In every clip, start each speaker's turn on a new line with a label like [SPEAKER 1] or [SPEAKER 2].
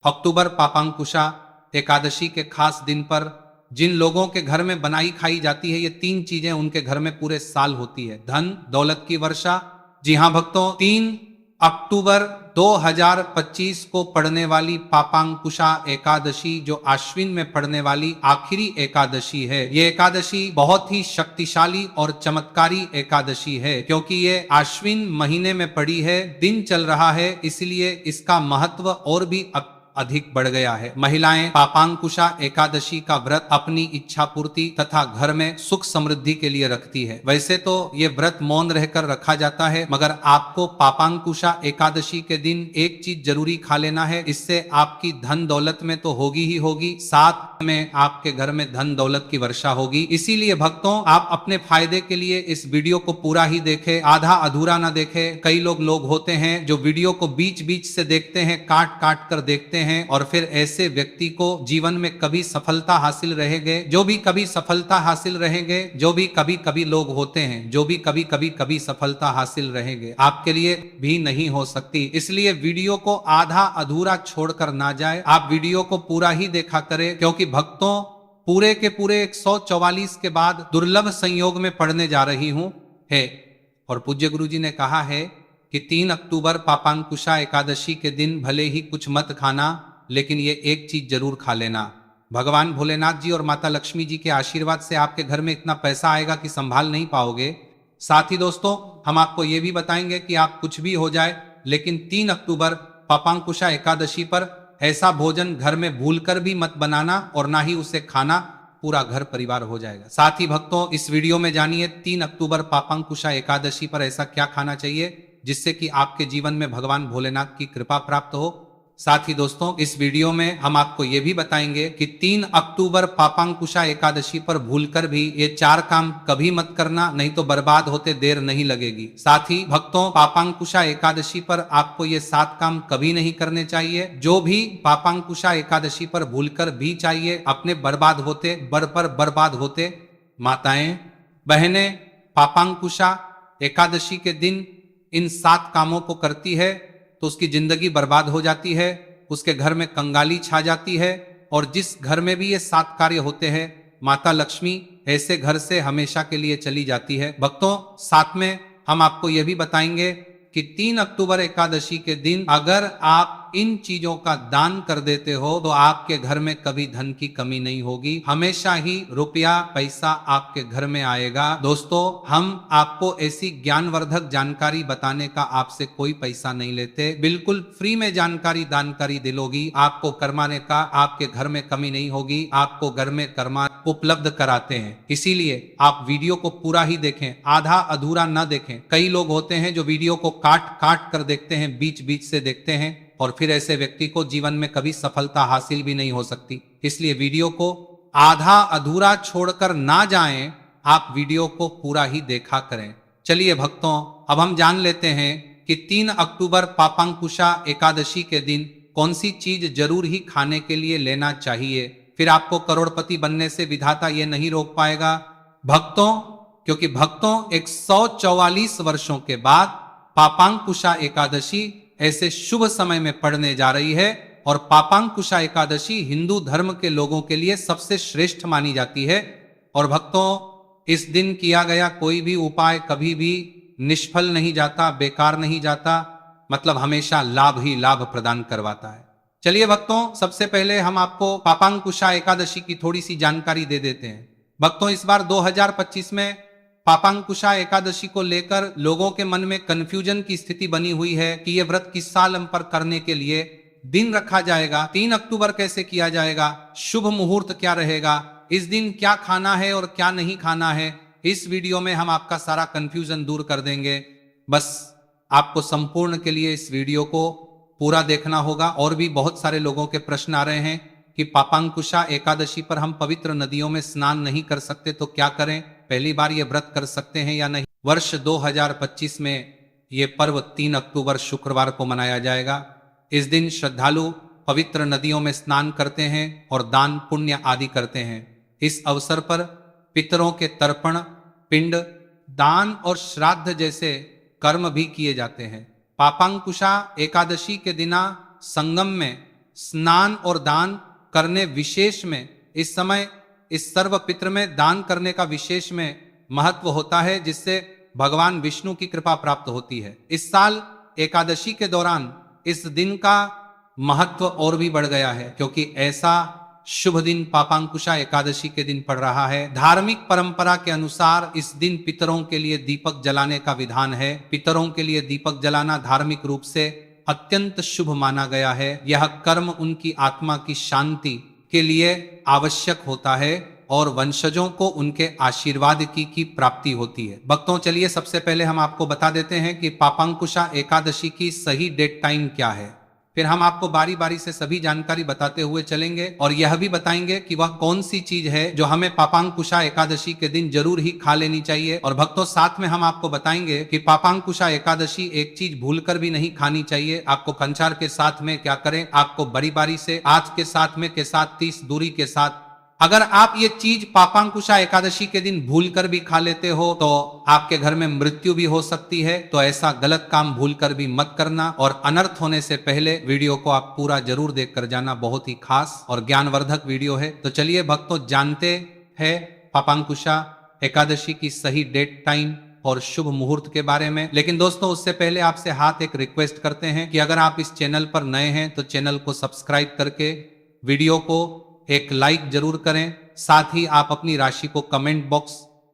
[SPEAKER 1] अक्टूबर पापांकुशा एकादशी के खास दिन पर जिन लोगों के घर में बनाई खाई जाती है, ये तीन चीजें उनके घर में पूरे साल होती है। धन दौलत की वर्षा। जी हाँ भक्तों, 3 अक्टूबर 2025 को पड़ने वाली पापांकुशा एकादशी, जो आश्विन में पड़ने वाली आखिरी एकादशी है, ये एकादशी बहुत ही शक्तिशाली और चमत्कारी एकादशी है, क्योंकि ये आश्विन महीने में पड़ी है, दिन चल रहा है, इसलिए इसका महत्व और भी अधिक बढ़ गया है। महिलाएं पापांकुशा एकादशी का व्रत अपनी इच्छा पूर्ति तथा घर में सुख समृद्धि के लिए रखती है। वैसे तो ये व्रत मौन रहकर रखा जाता है, मगर आपको पापांकुशा एकादशी के दिन एक चीज जरूरी खा लेना है। इससे आपकी धन दौलत में तो होगी ही होगी, साथ में आपके घर में धन दौलत की वर्षा होगी। इसीलिए भक्तों, आप अपने फायदे के लिए इस वीडियो को पूरा ही देखें, आधा अधूरा ना देखें। कई लोग होते हैं जो वीडियो को बीच बीच से देखते हैं, काट काट कर देखते हैं, और फिर ऐसे व्यक्ति को जीवन में कभी सफलता हासिल रहेंगे, जो भी कभी सफलता हासिल रहेंगे, जो भी कभी कभी लोग होते हैं जो भी कभी सफलता हासिल रहेंगे, आपके लिए भी नहीं हो सकती। इसलिए वीडियो को आधा अधूरा छोड़कर ना जाए, आप वीडियो को पूरा ही देखा करें, क्योंकि भक्तों पूरे के पूरे 144 के बाद दुर्लभ संयोग में पढ़ने जा रही हूं है। और पूज्य गुरु जी ने कहा है कि 3 अक्टूबर पापांकुशा एकादशी के दिन भले ही कुछ मत खाना, लेकिन ये एक चीज जरूर खा लेना। भगवान भोलेनाथ जी और माता लक्ष्मी जी के आशीर्वाद से आपके घर में इतना पैसा आएगा कि संभाल नहीं पाओगे। साथ ही दोस्तों, हम आपको ये भी बताएंगे कि आप कुछ भी हो जाए, लेकिन 3 अक्टूबर पापांकुशा एकादशी पर ऐसा भोजन घर में भूलकर भी मत बनाना, और ना ही उसे खाना, पूरा घर परिवार हो जाएगा। साथ ही भक्तों, इस वीडियो में जानिए 3 अक्टूबर पापांकुशा एकादशी पर ऐसा क्या खाना चाहिए जिससे कि आपके जीवन में भगवान भोलेनाथ की कृपा प्राप्त हो। साथ ही दोस्तों, इस वीडियो में हम आपको यह भी बताएंगे कि 3 अक्टूबर पापांकुशा एकादशी पर भूलकर भी ये 4 काम कभी मत करना, नहीं तो बर्बाद होते देर नहीं लगेगी। साथ ही भक्तों, पापांकुशा एकादशी पर आपको ये 7 काम कभी नहीं करने चाहिए, जो भी पापांकुशा एकादशी पर भूलकर भी चाहिए, अपने बर्बाद होते माताएं बहनें पापांकुशा एकादशी के दिन इन 7 कामों को करती है तो उसकी जिंदगी बर्बाद हो जाती है, उसके घर में कंगाली छा जाती है, और जिस घर में भी ये 7 कार्य होते हैं, माता लक्ष्मी ऐसे घर से हमेशा के लिए चली जाती है। भक्तों, साथ में हम आपको यह भी बताएंगे कि 3 अक्टूबर एकादशी के दिन अगर आप इन चीजों का दान कर देते हो तो आपके घर में कभी धन की कमी नहीं होगी, हमेशा ही रुपया पैसा आपके घर में आएगा। दोस्तों, हम आपको ऐसी ज्ञानवर्धक जानकारी बताने का आपसे कोई पैसा नहीं लेते, बिल्कुल फ्री में जानकारी दिलोगी, आपको कर्माने का आपके घर में कमी नहीं होगी, आपको घर में कर्मा उपलब्ध कराते हैं। इसीलिए आप वीडियो को पूरा ही देखें, आधा अधूरा न देखें। कई लोग होते हैं जो वीडियो को काट काट कर देखते हैं, बीच बीच से देखते हैं, और फिर ऐसे व्यक्ति को जीवन में कभी सफलता हासिल भी नहीं हो सकती। इसलिए वीडियो को आधा अधूरा छोड़कर ना जाएं, आप वीडियो को पूरा ही देखा करें। चलिए भक्तों, अब हम जान लेते हैं कि 3 अक्टूबर पापांकुशा एकादशी के दिन कौन सी चीज जरूर ही खाने के लिए लेना चाहिए, फिर आपको करोड़पति बनने से विधाता ये नहीं रोक पाएगा भक्तों, क्योंकि भक्तों 144 वर्षों के बाद पापांकुशा एकादशी ऐसे शुभ समय में पड़ने जा रही है, और पापांकुशा एकादशी हिंदू धर्म के लोगों के लिए सबसे श्रेष्ठ मानी जाती है। और भक्तों, इस दिन किया गया कोई भी उपाय कभी भी निष्फल नहीं जाता, बेकार नहीं जाता, मतलब हमेशा लाभ ही लाभ प्रदान करवाता है। चलिए भक्तों, सबसे पहले हम आपको पापांकुशा एकादशी की थोड़ी सी जानकारी दे देते हैं। भक्तों, इस बार 2025 में पापांकुशा एकादशी को लेकर लोगों के मन में कंफ्यूजन की स्थिति बनी हुई है कि यह व्रत किस साल पर करने के लिए दिन रखा जाएगा, 3 अक्टूबर कैसे किया जाएगा, शुभ मुहूर्त क्या रहेगा, इस दिन क्या खाना है और क्या नहीं खाना है। इस वीडियो में हम आपका सारा कंफ्यूजन दूर कर देंगे। बस आपको संपूर्ण के लिए इस वीडियो को पूरा देखना होगा। और भी बहुत सारे लोगों के प्रश्न आ रहे हैं कि पापांकुशा एकादशी पर हम पवित्र नदियों में स्नान नहीं कर सकते तो क्या करें, पहली बार ये व्रत कर सकते हैं या नहीं। वर्ष 2025 में ये पर्व 3 अक्टूबर शुक्रवार को मनाया जाएगा। इस दिन श्रद्धालु पवित्र नदियों में स्नान करते हैं और दान पुण्य आदि करते हैं। इस अवसर पर पितरों के तर्पण, पिंड दान और श्राद्ध जैसे कर्म भी किए जाते हैं। पापांकुशा एकादशी के दिना संगम में स्नान और दान करने विशेष में इस समय इस सर्व पित्र में दान करने का विशेष में महत्व होता है, जिससे भगवान विष्णु की कृपा प्राप्त होती है। इस साल एकादशी के दौरान इस दिन का महत्व और भी बढ़ गया है, क्योंकि ऐसा शुभ दिन पापांकुशा एकादशी के दिन पड़ रहा है। धार्मिक परंपरा के अनुसार इस दिन पितरों के लिए दीपक जलाने का विधान है। पितरों के लिए दीपक जलाना धार्मिक रूप से अत्यंत शुभ माना गया है। यह कर्म उनकी आत्मा की शांति के लिए आवश्यक होता है और वंशजों को उनके आशीर्वाद की प्राप्ति होती है। भक्तों, चलिए सबसे पहले हम आपको बता देते हैं कि पापांकुशा एकादशी की सही डेट टाइम क्या है। फिर हम आपको बारी बारी से सभी जानकारी बताते हुए चलेंगे और यह भी बताएंगे कि वह कौन सी चीज है जो हमें पापांकुशा एकादशी के दिन जरूर ही खा लेनी चाहिए। और भक्तों, साथ में हम आपको बताएंगे कि पापांकुशा एकादशी एक चीज भूलकर भी नहीं खानी चाहिए। आपको कंचार के साथ में क्या करें, आपको बड़ी बारी से आज के साथ में के साथ 30 दूरी के साथ अगर आप ये चीज पापांकुशा एकादशी के दिन भूलकर भी खा लेते हो तो आपके घर में मृत्यु भी हो सकती है। तो ऐसा गलत काम भूलकर भी मत करना और अनर्थ होने से पहले वीडियो को आप पूरा जरूर देख कर जाना। बहुत ही खास और ज्ञानवर्धक वीडियो है। तो चलिए भक्तों, जानते हैं पापांकुशा एकादशी की सही डेट टाइम और शुभ मुहूर्त के बारे में। लेकिन दोस्तों, उससे पहले आपसे हाथ एक रिक्वेस्ट करते हैं कि अगर आप इस चैनल पर नए हैं तो चैनल को सब्सक्राइब करके वीडियो को एक लाइक जरूर करें। साथ ही आप अपनी राशि को कमेंट बॉक्स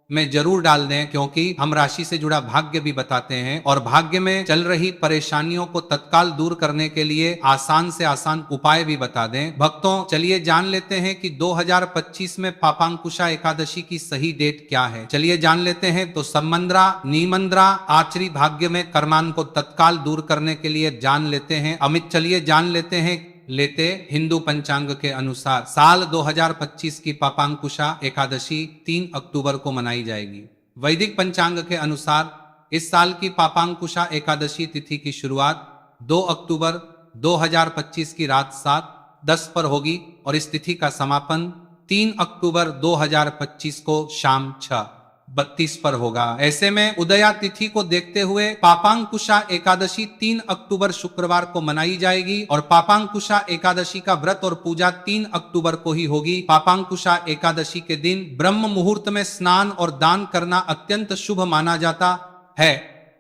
[SPEAKER 1] में जरूर डाल दें, क्योंकि हम राशि से जुड़ा भाग्य भी बताते हैं और भाग्य में चल रही परेशानियों को तत्काल दूर करने के लिए आसान से आसान उपाय भी बता दें। भक्तों, चलिए जान लेते हैं कि 2025 में पापांकुशा एकादशी की सही डेट क्या है। चलिए जान लेते हैं। तो सम्मंद्रा नीमंद्रा आचरी भाग्य में कर्मान को तत्काल दूर करने के लिए जान लेते हैं अमित। चलिए जान लेते हैं हिंदू पंचांग के अनुसार साल 2025 की पापांकुशा एकादशी 3 अक्टूबर को मनाई जाएगी। वैदिक पंचांग के अनुसार इस साल की पापांकुशा एकादशी तिथि की शुरुआत 2 अक्टूबर 2025 की रात 7:10 पर होगी और इस तिथि का समापन 3 अक्टूबर 2025 को शाम 6:32 पर होगा। ऐसे में उदया तिथि को देखते हुए पापांकुशा एकादशी 3 अक्टूबर शुक्रवार को मनाई जाएगी और पापांकुशा एकादशी का व्रत और पूजा 3 अक्टूबर को ही होगी। पापांकुशा एकादशी के दिन ब्रह्म मुहूर्त में स्नान और दान करना अत्यंत शुभ माना जाता है।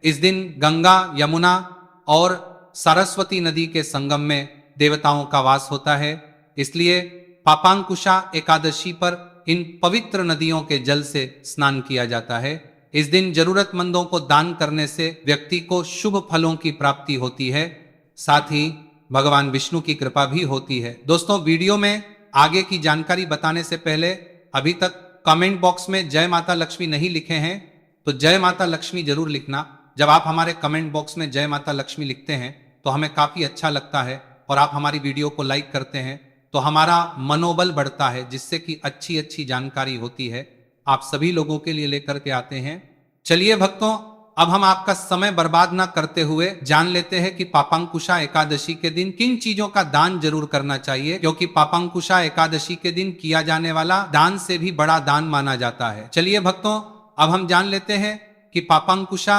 [SPEAKER 1] इस दिन गंगा, यमुना और सरस्वती नदी के संगम में देवताओं का वास होता है। इसलिए पापांकुशा एकादशी पर इन पवित्र नदियों के जल से स्नान किया जाता है। इस दिन जरूरतमंदों को दान करने से व्यक्ति को शुभ फलों की प्राप्ति होती है। साथ ही भगवान विष्णु की कृपा भी होती है। दोस्तों, वीडियो में आगे की जानकारी बताने से पहले अभी तक कमेंट बॉक्स में जय माता लक्ष्मी नहीं लिखे हैं तो जय माता लक्ष्मी जरूर लिखना। जब आप हमारे कमेंट बॉक्स में जय माता लक्ष्मी लिखते हैं तो हमें काफी अच्छा लगता है और आप हमारी वीडियो को लाइक करते हैं तो हमारा मनोबल बढ़ता है, जिससे कि अच्छी अच्छी जानकारी होती है आप सभी लोगों के लिए लेकर के आते हैं। चलिए भक्तों, अब हम आपका समय बर्बाद ना करते हुए जान लेते हैं कि पापांकुशा एकादशी के दिन किन चीजों का दान जरूर करना चाहिए, क्योंकि पापांकुशा एकादशी के दिन किया जाने वाला दान से भी बड़ा दान माना जाता है। चलिए भक्तों, अब हम जान लेते हैं कि पापांकुशा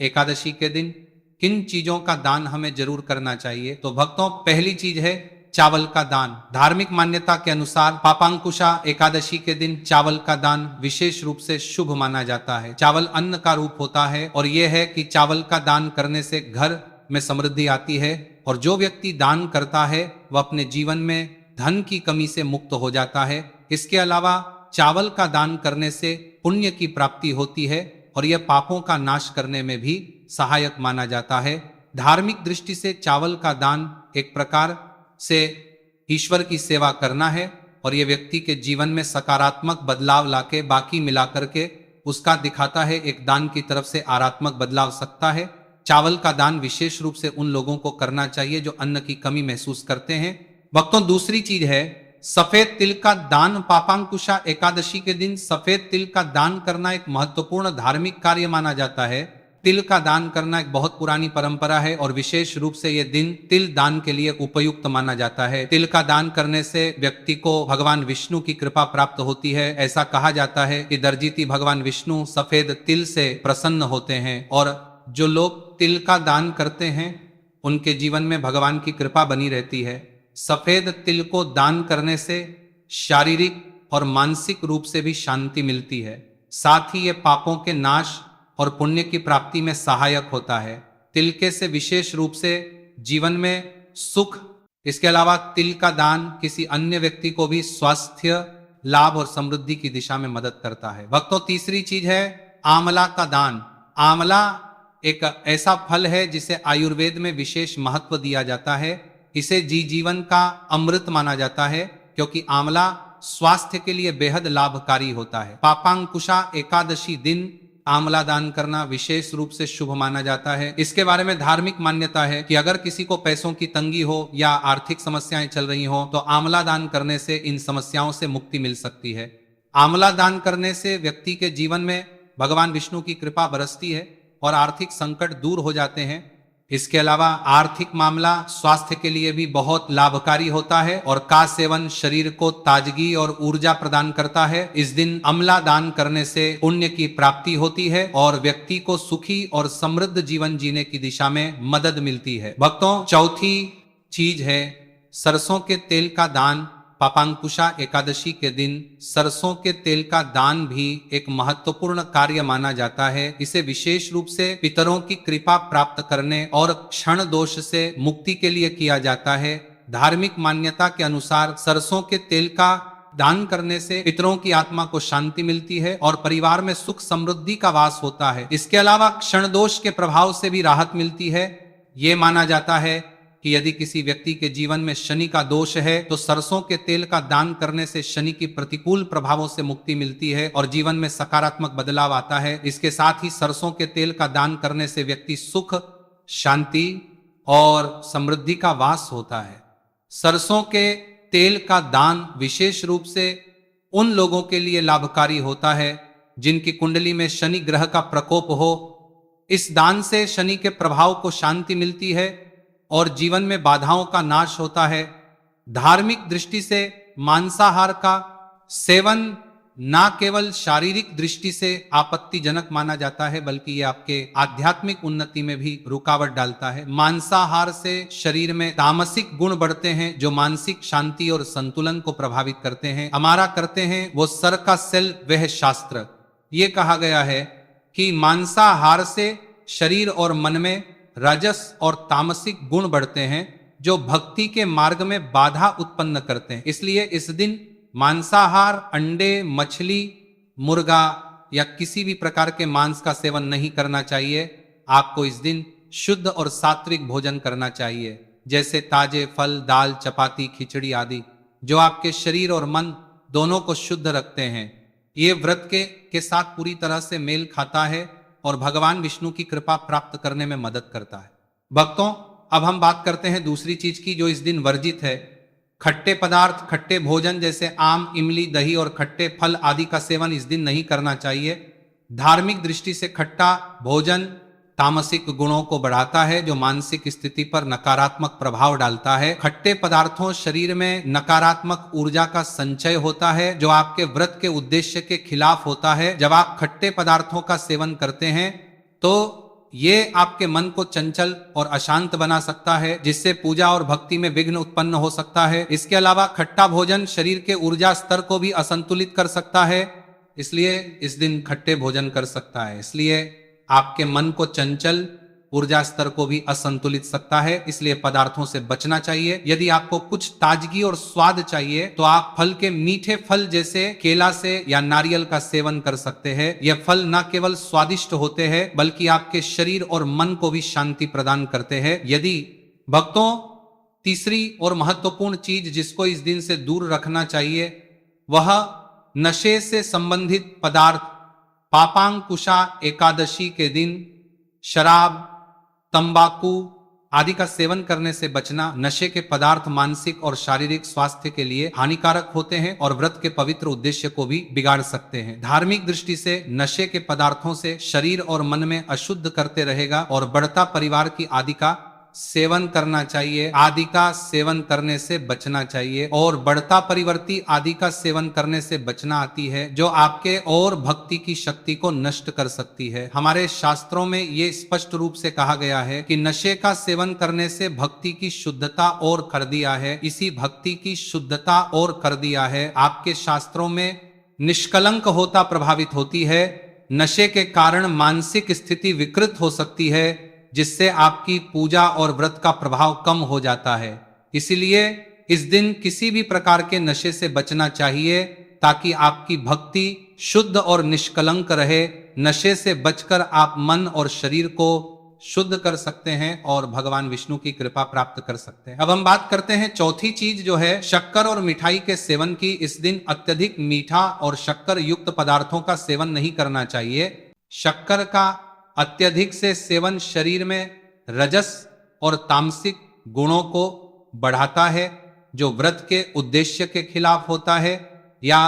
[SPEAKER 1] एकादशी के दिन किन चीजों का दान हमें जरूर करना चाहिए। तो भक्तों, पहली चीज है चावल का दान। धार्मिक मान्यता के अनुसार पापांकुशा एकादशी के दिन चावल का दान विशेष रूप से शुभ माना जाता है। चावल अन्न का रूप होता है और यह है कि चावल का दान करने से घर में समृद्धि आती है और जो व्यक्ति दान करता है वह अपने जीवन में धन की कमी से मुक्त हो जाता है। इसके अलावा चावल का दान करने से पुण्य की प्राप्ति होती है और यह पापों का नाश करने में भी सहायक माना जाता है। धार्मिक दृष्टि से चावल का दान एक प्रकार से ईश्वर की सेवा करना है और यह व्यक्ति के जीवन में सकारात्मक बदलाव लाके बाकी मिलाकर के उसका दिखाता है एक दान की तरफ से आरात्मक बदलाव सकता है। चावल का दान विशेष रूप से उन लोगों को करना चाहिए जो अन्न की कमी महसूस करते हैं। भक्तों, दूसरी चीज है सफेद तिल का दान। पापांकुशा एकादशी के दिन सफेद तिल का दान करना एक महत्वपूर्ण धार्मिक कार्य माना जाता है। तिल का दान करना एक बहुत पुरानी परंपरा है और विशेष रूप से यह दिन तिल दान के लिए उपयुक्त माना जाता है। तिल का दान करने से व्यक्ति को भगवान विष्णु की कृपा प्राप्त होती है। ऐसा कहा जाता है कि दर्जीति भगवान विष्णु सफेद तिल से प्रसन्न होते हैं और जो लोग तिल का दान करते हैं उनके जीवन में भगवान की कृपा बनी रहती है। सफेद तिल को दान करने से शारीरिक और मानसिक रूप से भी शांति मिलती है। साथ ही ये पापों के नाश और पुण्य की प्राप्ति में सहायक होता है। तिलके से विशेष रूप से जीवन में सुख, इसके अलावा तिल का दान किसी अन्य व्यक्ति को भी स्वास्थ्य, लाभ और समृद्धि की दिशा में मदद करता है। भक्तों, तीसरी चीज है आंवला का दान। आंवला एक ऐसा फल है जिसे आयुर्वेद में विशेष महत्व दिया जाता है। इसे जीवन का अमृत माना जाता है क्योंकि आंवला स्वास्थ्य के लिए बेहद लाभकारी होता है। पापांकुशा एकादशी दिन आंवला दान करना विशेष रूप से शुभ माना जाता है। इसके बारे में धार्मिक मान्यता है कि अगर किसी को पैसों की तंगी हो या आर्थिक समस्याएं चल रही हो तो आंवला दान करने से इन समस्याओं से मुक्ति मिल सकती है। आंवला दान करने से व्यक्ति के जीवन में भगवान विष्णु की कृपा बरसती है और आर्थिक संकट दूर हो जाते हैं। इसके अलावा आर्थिक मामला स्वास्थ्य के लिए भी बहुत लाभकारी होता है और का सेवन शरीर को ताजगी और ऊर्जा प्रदान करता है। इस दिन आंवला दान करने से पुण्य की प्राप्ति होती है और व्यक्ति को सुखी और समृद्ध जीवन जीने की दिशा में मदद मिलती है। भक्तों, चौथी चीज है सरसों के तेल का दान। पापांकुशा एकादशी के दिन सरसों के तेल का दान भी एक महत्वपूर्ण कार्य माना जाता है। इसे विशेष रूप से पितरों की कृपा प्राप्त करने और क्षण दोष से मुक्ति के लिए किया जाता है। धार्मिक मान्यता के अनुसार सरसों के तेल का दान करने से पितरों की आत्मा को शांति मिलती है और परिवार में सुख समृद्धि का वास होता है। इसके अलावा क्षण दोष के प्रभाव से भी राहत मिलती है। ये माना जाता है कि यदि किसी व्यक्ति के जीवन में शनि का दोष है तो सरसों के तेल का दान करने से शनि की प्रतिकूल प्रभावों से मुक्ति मिलती है और जीवन में सकारात्मक बदलाव आता है। इसके साथ ही सरसों के तेल का दान करने से व्यक्ति सुख, शांति और समृद्धि का वास होता है। सरसों के तेल का दान विशेष रूप से उन लोगों के लिए लाभकारी होता है जिनकी कुंडली में शनि ग्रह का प्रकोप हो। इस दान से शनि के प्रभाव को शांति मिलती है और जीवन में बाधाओं का नाश होता है। धार्मिक दृष्टि से मांसाहार का सेवन न केवल शारीरिक दृष्टि से आपत्तिजनक माना जाता है बल्कि ये आपके आध्यात्मिक उन्नति में भी रुकावट डालता है। मांसाहार से शरीर में तामसिक गुण बढ़ते हैं जो मानसिक शांति और संतुलन को प्रभावित करते हैं। हमारा करते हैं वो सर का सेल वह शास्त्र। ये कहा गया है कि मांसाहार से शरीर और मन में रजस और तामसिक गुण बढ़ते हैं जो भक्ति के मार्ग में बाधा उत्पन्न करते हैं। इसलिए इस दिन मांसाहार, अंडे, मछली, मुर्गा या किसी भी प्रकार के मांस का सेवन नहीं करना चाहिए। आपको इस दिन शुद्ध और सात्विक भोजन करना चाहिए जैसे ताजे फल, दाल, चपाती, खिचड़ी आदि जो आपके शरीर और मन दोनों को शुद्ध रखते हैं। ये व्रत के साथ पूरी तरह से मेल खाता है और भगवान विष्णु की कृपा प्राप्त करने में मदद करता है। भक्तों, अब हम बात करते हैं दूसरी चीज की जो इस दिन वर्जित है। खट्टे पदार्थ, खट्टे भोजन जैसे आम, इमली, दही और खट्टे फल आदि का सेवन इस दिन नहीं करना चाहिए। धार्मिक दृष्टि से खट्टा भोजन तामसिक गुणों को बढ़ाता है जो मानसिक स्थिति पर नकारात्मक प्रभाव डालता है। खट्टे पदार्थों शरीर में नकारात्मक ऊर्जा का संचय होता है जो आपके व्रत के उद्देश्य के खिलाफ होता है। जब आप खट्टे पदार्थों का सेवन करते हैं तो ये आपके मन को चंचल और अशांत बना सकता है जिससे पूजा और भक्ति में विघ्न उत्पन्न हो सकता है। इसके अलावा खट्टा भोजन शरीर के ऊर्जा स्तर को भी असंतुलित कर सकता है, इसलिए इस दिन खट्टे भोजन कर सकता है। इसलिए आपके मन को चंचल, ऊर्जा स्तर को भी असंतुलित सकता है, इसलिए पदार्थों से बचना चाहिए। यदि आपको कुछ ताजगी और स्वाद चाहिए तो आप फल के मीठे फल जैसे केला से या नारियल का सेवन कर सकते हैं। यह फल न केवल स्वादिष्ट होते हैं बल्कि आपके शरीर और मन को भी शांति प्रदान करते हैं। यदि भक्तों, तीसरी और महत्वपूर्ण चीज जिसको इस दिन से दूर रखना चाहिए वह नशे से संबंधित पदार्थ। पापांकुशा एकादशी के दिन शराब, तंबाकू आदि का सेवन करने से बचना। नशे के पदार्थ मानसिक और शारीरिक स्वास्थ्य के लिए हानिकारक होते हैं और व्रत के पवित्र उद्देश्य को भी बिगाड़ सकते हैं। धार्मिक दृष्टि से नशे के पदार्थों से शरीर और मन में अशुद्ध करते रहेगा और बढ़ता परिवार की आदि का सेवन करना चाहिए, आदि का सेवन करने से बचना चाहिए, और बढ़ता परिवर्ती आदि का सेवन करने से बचना आती है, जो आपके और भक्ति की शक्ति को नष्ट कर सकती है। हमारे शास्त्रों में ये स्पष्ट रूप से कहा गया है कि नशे का सेवन करने से भक्ति की शुद्धता और कर दिया है, इसी भक्ति की शुद्धता और कर दिया है। आपके शास्त्रों में निष्कलंक होता प्रभावित होती है, नशे के कारण मानसिक स्थिति विकृत हो सकती है, जिससे आपकी पूजा और व्रत का प्रभाव कम हो जाता है। इसलिए इस दिन किसी भी प्रकार के नशे से बचना चाहिए, ताकि आपकी भक्ति शुद्ध और निष्कलंक रहे। नशे से बचकर आप मन और शरीर को शुद्ध कर सकते हैं और भगवान विष्णु की कृपा प्राप्त कर सकते हैं। अब हम बात करते हैं चौथी चीज जो है शक्कर और मिठाई के सेवन की। इस दिन अत्यधिक मीठा और शक्कर युक्त पदार्थों का सेवन नहीं करना चाहिए। शक्कर का अत्यधिक से सेवन शरीर में रजस और तामसिक गुणों को बढ़ाता है, जो व्रत के उद्देश्य के खिलाफ होता है। या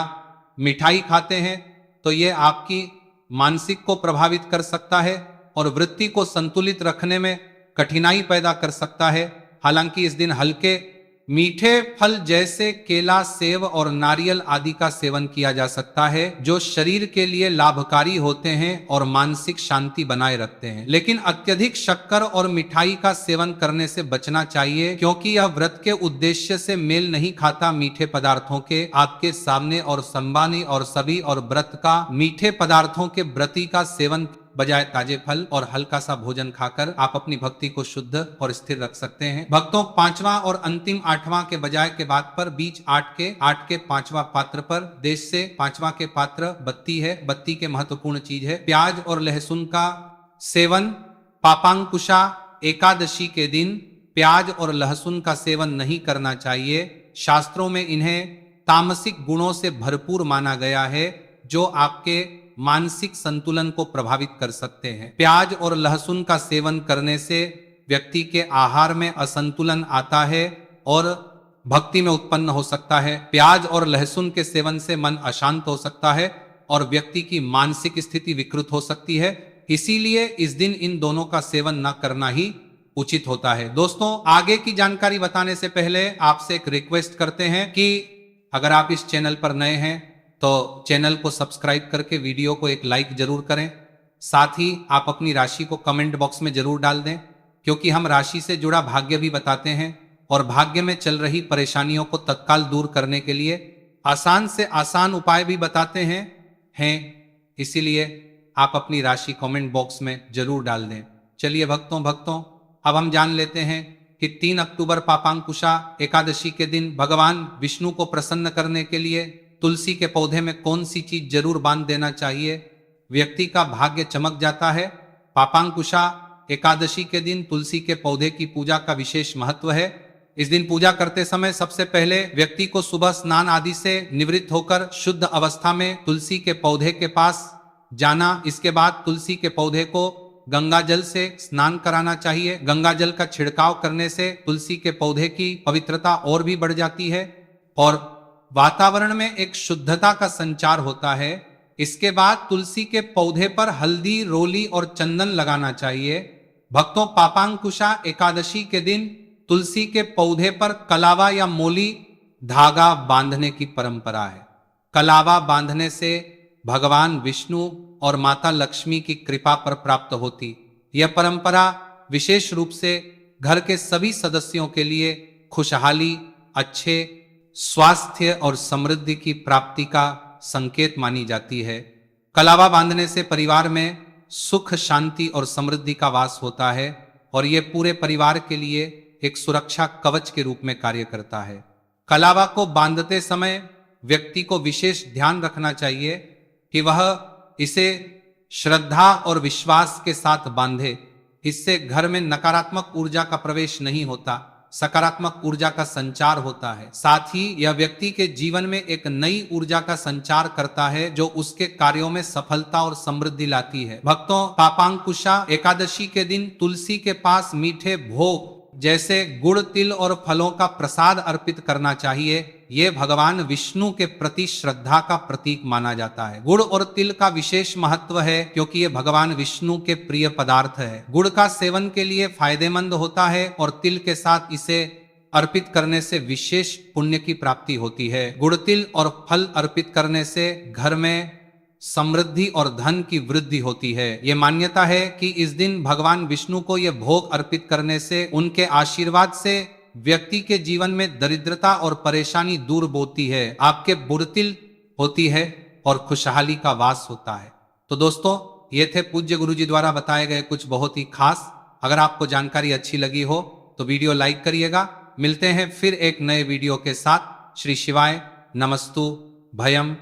[SPEAKER 1] मिठाई खाते हैं तो यह आपकी मानसिक को प्रभावित कर सकता है और वृत्ति को संतुलित रखने में कठिनाई पैदा कर सकता है। हालांकि इस दिन हल्के मीठे फल जैसे केला, सेब और नारियल आदि का सेवन किया जा सकता है, जो शरीर के लिए लाभकारी होते हैं और मानसिक शांति बनाए रखते हैं। लेकिन अत्यधिक शक्कर और मिठाई का सेवन करने से बचना चाहिए, क्योंकि यह व्रत के उद्देश्य से मेल नहीं खाता। मीठे पदार्थों के आपके सामने और संबानी और सभी और व्रत का मीठे पदार्थों के व्रती का सेवन बजाय ताजे फल और हल्का सा भोजन खाकर आप अपनी भक्ति को शुद्ध और स्थिर रख सकते हैं। भक्तों, पांचवा और अंतिम आठवां के बजाय के बाद पर बीच आठ के पांचवा पात्र पर देश से पांचवा के पात्र बत्ती है। बत्ती के महत्वपूर्ण चीज है प्याज और लहसुन का सेवन। पापांकुशा एकादशी के दिन प्याज और लहसुन का सेवन नहीं करना चाहिए। शास्त्रों में इन्हें तामसिक गुणों से भरपूर माना गया है, जो आपके मानसिक संतुलन को प्रभावित कर सकते हैं। प्याज और लहसुन का सेवन करने से व्यक्ति के आहार में असंतुलन आता है और भक्ति में उत्पन्न हो सकता है। प्याज और लहसुन के सेवन से मन अशांत हो सकता है और व्यक्ति की मानसिक स्थिति विकृत हो सकती है। इसीलिए इस दिन इन दोनों का सेवन न करना ही उचित होता है। दोस्तों, आगे की जानकारी बताने से पहले आपसे एक रिक्वेस्ट करते हैं कि अगर आप इस चैनल पर नए हैं तो चैनल को सब्सक्राइब करके वीडियो को एक लाइक जरूर करें। साथ ही आप अपनी राशि को कमेंट बॉक्स में जरूर डाल दें, क्योंकि हम राशि से जुड़ा भाग्य भी बताते हैं और भाग्य में चल रही परेशानियों को तत्काल दूर करने के लिए आसान से आसान उपाय भी बताते हैं। इसीलिए आप अपनी राशि कमेंट बॉक्स में जरूर डाल दें। चलिए भक्तों, अब हम जान लेते हैं कि 3 अक्टूबर पापांकुशा एकादशी के दिन भगवान विष्णु को प्रसन्न करने के लिए तुलसी के पौधे में कौन सी चीज जरूर बांध देना चाहिए। व्यक्ति का भाग्य चमक जाता है। पापांकुशा एकादशी के दिन तुलसी के पौधे की पूजा का विशेष महत्व है। इस दिन पूजा करते समय सबसे पहले व्यक्ति को सुबह स्नान आदि से निवृत्त होकर शुद्ध अवस्था में तुलसी के पौधे के पास जाना। इसके बाद तुलसी के पौधे को गंगा जल से स्नान कराना चाहिए। गंगा जल का छिड़काव करने से तुलसी के पौधे की पवित्रता और भी बढ़ जाती है और वातावरण में एक शुद्धता का संचार होता है। इसके बाद तुलसी के पौधे पर हल्दी, रोली और चंदन लगाना चाहिए। भक्तों, पापांकुशा एकादशी के दिन तुलसी के पौधे पर कलावा या मोली धागा बांधने की परंपरा है। कलावा बांधने से भगवान विष्णु और माता लक्ष्मी की कृपा पर प्राप्त होती। यह परंपरा विशेष रूप से घर के सभी सदस्यों के लिए खुशहाली, अच्छे स्वास्थ्य और समृद्धि की प्राप्ति का संकेत मानी जाती है। कलावा बांधने से परिवार में सुख, शांति और समृद्धि का वास होता है और यह पूरे परिवार के लिए एक सुरक्षा कवच के रूप में कार्य करता है। कलावा को बांधते समय व्यक्ति को विशेष ध्यान रखना चाहिए कि वह इसे श्रद्धा और विश्वास के साथ बांधे। इससे घर में नकारात्मक ऊर्जा का प्रवेश नहीं होता, सकारात्मक ऊर्जा का संचार होता है। साथ ही यह व्यक्ति के जीवन में एक नई ऊर्जा का संचार करता है, जो उसके कार्यों में सफलता और समृद्धि लाती है। भक्तों, पापांकुशा एकादशी के दिन तुलसी के पास मीठे भोग जैसे गुड़, तिल और फलों का प्रसाद अर्पित करना चाहिए। ये भगवान विष्णु के प्रति श्रद्धा का प्रतीक माना जाता है। गुड़ और तिल का विशेष महत्व है क्योंकि ये भगवान विष्णु के प्रिय पदार्थ है। गुड़ का सेवन के लिए फायदेमंद होता है और तिल के साथ इसे अर्पित करने से विशेष पुण्य की प्राप्ति होती है। गुड़, तिल और फल अर्पित करने से घर में समृद्धि और धन की वृद्धि होती है। ये मान्यता है कि इस दिन भगवान विष्णु को यह भोग अर्पित करने से उनके आशीर्वाद से व्यक्ति के जीवन में दरिद्रता और परेशानी दूर होती है, आपके बुढ़तिल होती है और खुशहाली का वास होता है। तो दोस्तों, ये थे पूज्य गुरु जी द्वारा बताए गए कुछ बहुत ही खास। अगर आपको जानकारी अच्छी लगी हो तो वीडियो लाइक करिएगा। मिलते हैं फिर एक नए वीडियो के साथ। श्री शिवाय नमस्तु भयम।